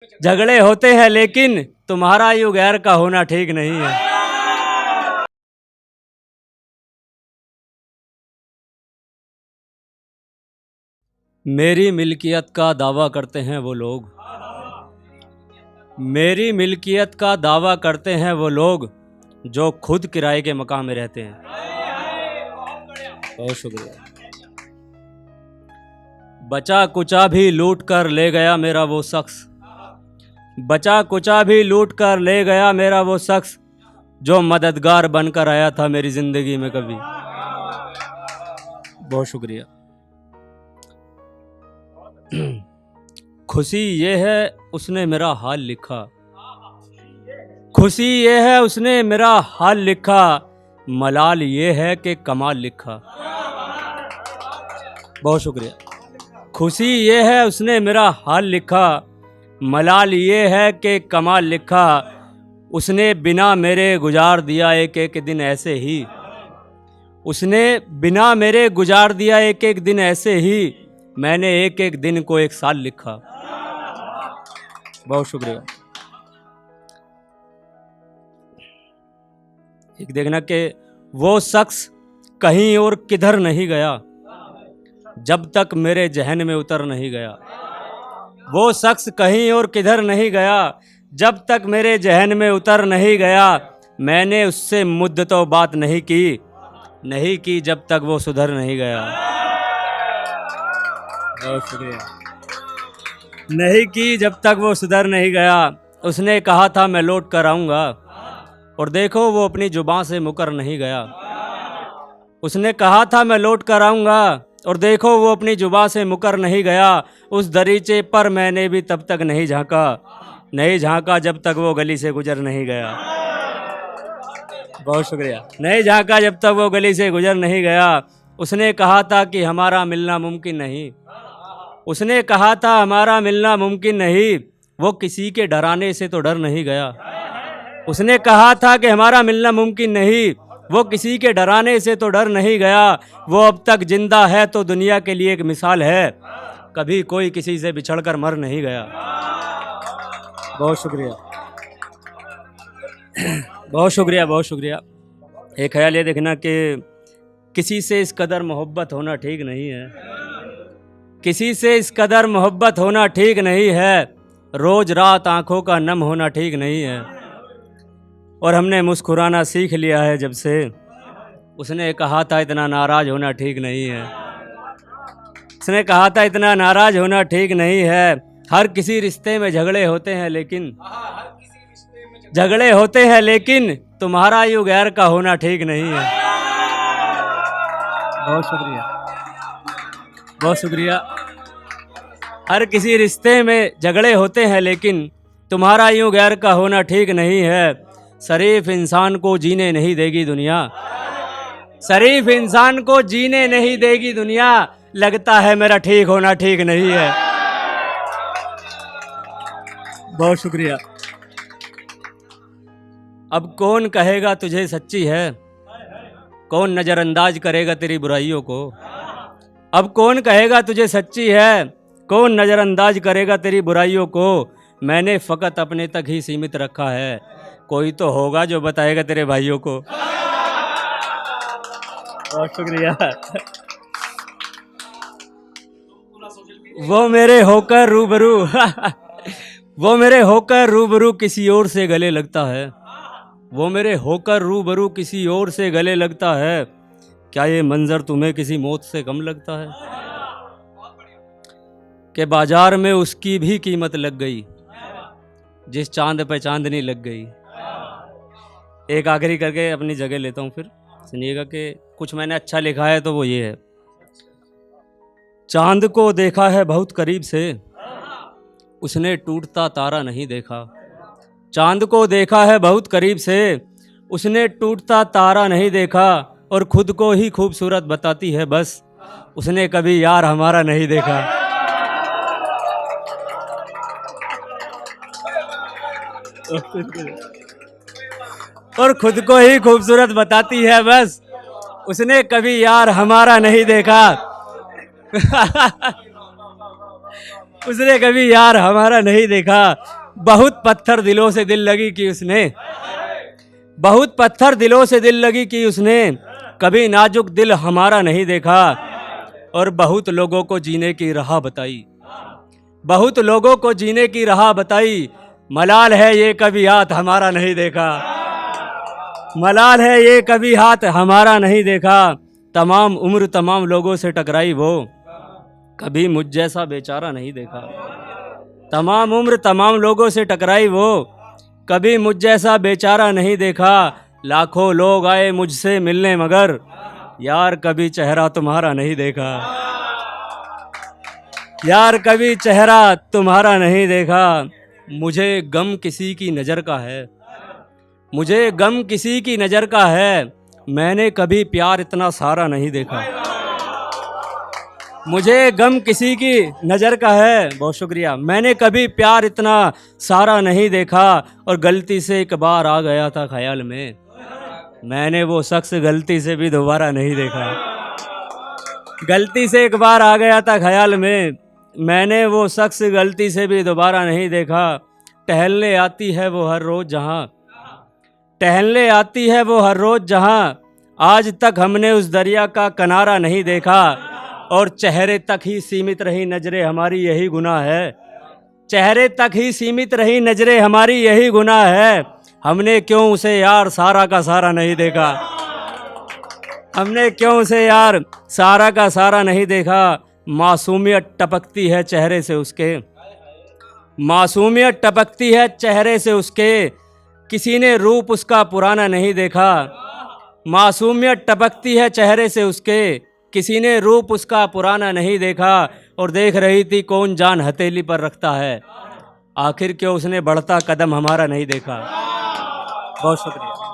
झगड़े होते हैं लेकिन तुम्हारा यूं गैर का होना ठीक नहीं है। मेरी मिल्कियत का दावा करते हैं वो लोग, मेरी मिल्कियत का दावा करते हैं वो लोग जो खुद किराए के मकान में रहते हैं। बहुत शुक्रिया। बचा कुचा भी लूट कर ले गया मेरा वो शख्स, बचा कुचा भी लूट कर ले गया मेरा वो शख्स जो मददगार बनकर आया था मेरी जिंदगी में कभी। बहुत शुक्रिया। खुशी ये है उसने मेरा हाल लिखा, खुशी ये है उसने मेरा हाल लिखा, मलाल ये है कि कमाल लिखा। बहुत शुक्रिया। खुशी ये है उसने मेरा हाल लिखा, मलाल ये है कि कमाल लिखा। उसने बिना मेरे गुजार दिया एक एक दिन ऐसे ही, उसने बिना मेरे गुजार दिया एक एक दिन ऐसे ही, मैंने एक एक दिन को एक साल लिखा। बहुत शुक्रिया। एक देखना कि वो शख्स कहीं और किधर नहीं गया जब तक मेरे जहन में उतर नहीं गया। वो शख्स कहीं और किधर नहीं गया जब तक मेरे जहन में उतर नहीं गया। मैंने उससे मुद्दतों बात नहीं की जब तक वो सुधर नहीं गया। बहुत शुक्रिया। नहीं की जब तक वो सुधर नहीं गया। उसने कहा था मैं लौट कर आऊँगा और देखो वो अपनी जुबान से मुकर नहीं गया। उसने कहा था मैं लौट कर आऊँगा और देखो वो अपनी जुबान से मुकर नहीं गया। उस दरीचे पर मैंने भी तब तक नहीं झांका जब तक वो गली से गुजर नहीं गया। बहुत शुक्रिया। नहीं झांका जब तक वो गली से गुजर नहीं गया। उसने कहा था कि हमारा मिलना मुमकिन नहीं, उसने कहा था हमारा मिलना मुमकिन नहीं, वो किसी के डराने से तो डर नहीं गया। उसने कहा था कि हमारा मिलना मुमकिन नहीं, वो किसी के डराने से तो डर नहीं गया। वो अब तक जिंदा है तो दुनिया के लिए एक मिसाल है, कभी कोई किसी से बिछड़कर मर नहीं गया। बहुत शुक्रिया। बहुत शुक्रिया। बहुत शुक्रिया। एक ख्याल ये देखना कि किसी से इस कदर मोहब्बत होना ठीक नहीं है, किसी से इस कदर मोहब्बत होना ठीक नहीं है। रोज रात आंखों का नम होना ठीक नहीं है। और हमने मुस्कुराना सीख लिया है जब से। उसने कहा था इतना नाराज होना ठीक नहीं है, उसने कहा था इतना नाराज होना ठीक नहीं है। हर किसी रिश्ते में झगड़े होते हैं लेकिन तुम्हारा यूं गैर का होना ठीक नहीं है। बहुत शुक्रिया। बहुत शुक्रिया। हर किसी रिश्ते में झगड़े होते हैं लेकिन तुम्हारा यूं गैर का होना ठीक नहीं है। शरीफ इंसान को जीने नहीं देगी दुनिया, शरीफ इंसान को जीने नहीं देगी दुनिया। लगता है मेरा ठीक होना ठीक नहीं है। बहुत शुक्रिया। अब कौन कहेगा तुझे सच्ची है, कौन नज़रअंदाज करेगा तेरी बुराइयों को। अब कौन कहेगा तुझे सच्ची है, कौन नज़रअंदाज करेगा तेरी बुराइयों को। मैंने फ़कत अपने तक ही सीमित रखा है, कोई तो होगा जो बताएगा तेरे भाइयों को। बहुत शुक्रिया। वो मेरे होकर रूबरू वो मेरे होकर रूबरू किसी और से गले लगता है, वो मेरे होकर रूबरू किसी और से गले लगता है। क्या ये मंजर तुम्हें किसी मौत से कम लगता है कि बाजार में उसकी भी कीमत लग गई जिस चांद पे चांदनी लग गई। एक आखिरी करके अपनी जगह लेता हूँ, फिर सुनिएगा कि कुछ मैंने अच्छा लिखा है तो वो ये है। चांद को देखा है बहुत करीब से, उसने टूटता तारा नहीं देखा। चांद को देखा है बहुत करीब से, उसने टूटता तारा नहीं देखा। और खुद को ही खूबसूरत बताती है बस, उसने कभी यार हमारा नहीं देखा। और खुद को ही खूबसूरत बताती है बस, उसने कभी यार हमारा नहीं देखा। उसने कभी यार हमारा नहीं देखा। बहुत पत्थर दिलों से दिल लगी कि उसने, बहुत पत्थर दिलों से दिल लगी कि उसने कभी नाजुक दिल हमारा नहीं देखा। और बहुत लोगों को जीने की राह बताई, बहुत लोगों को जीने की राह बताई। मलाल है ये कभी हाथ हमारा नहीं देखा, मलाल है ये कभी हाथ हमारा नहीं देखा। तमाम उम्र तमाम लोगों से टकराई वो, कभी मुझ जैसा बेचारा नहीं देखा। तमाम उम्र तमाम लोगों से टकराई वो, कभी मुझ जैसा बेचारा नहीं देखा। लाखों लोग आए मुझसे मिलने मगर यार कभी चेहरा तुम्हारा नहीं देखा, यार कभी चेहरा तुम्हारा नहीं देखा। मुझे गम किसी की नज़र का है, मुझे गम किसी की नज़र का है। मैंने कभी प्यार इतना सारा नहीं देखा, मुझे गम किसी की नज़र का है। बहुत शुक्रिया। मैंने कभी प्यार इतना सारा नहीं देखा। और गलती से एक बार आ गया था ख्याल में, मैंने वो शख्स गलती से भी दोबारा नहीं देखा। गलती से एक बार आ गया था ख्याल में, मैंने वो शख्स गलती से भी दोबारा नहीं देखा। टहलने आती है वो हर रोज़ जहाँ, टहलने आती है वो हर रोज़ जहाँ, आज तक हमने उस दरिया का किनारा नहीं देखा। और चेहरे तक ही सीमित रही नजरें हमारी यही गुनाह है, चेहरे तक ही सीमित रही नजरें हमारी यही गुनाह है। हमने क्यों उसे यार सारा का सारा नहीं देखा, हमने क्यों उसे यार सारा का सारा नहीं देखा। मासूमियत टपकती है चेहरे से उसके, मासूमियत टपकती है चेहरे से उसके, किसी ने रूप उसका पुराना नहीं देखा। मासूमियत टपकती है चेहरे से उसके, किसी ने रूप उसका पुराना नहीं देखा। और देख रही थी कौन जान हथेली पर रखता है, आखिर क्यों उसने बढ़ता कदम हमारा नहीं देखा। बहुत शुक्रिया।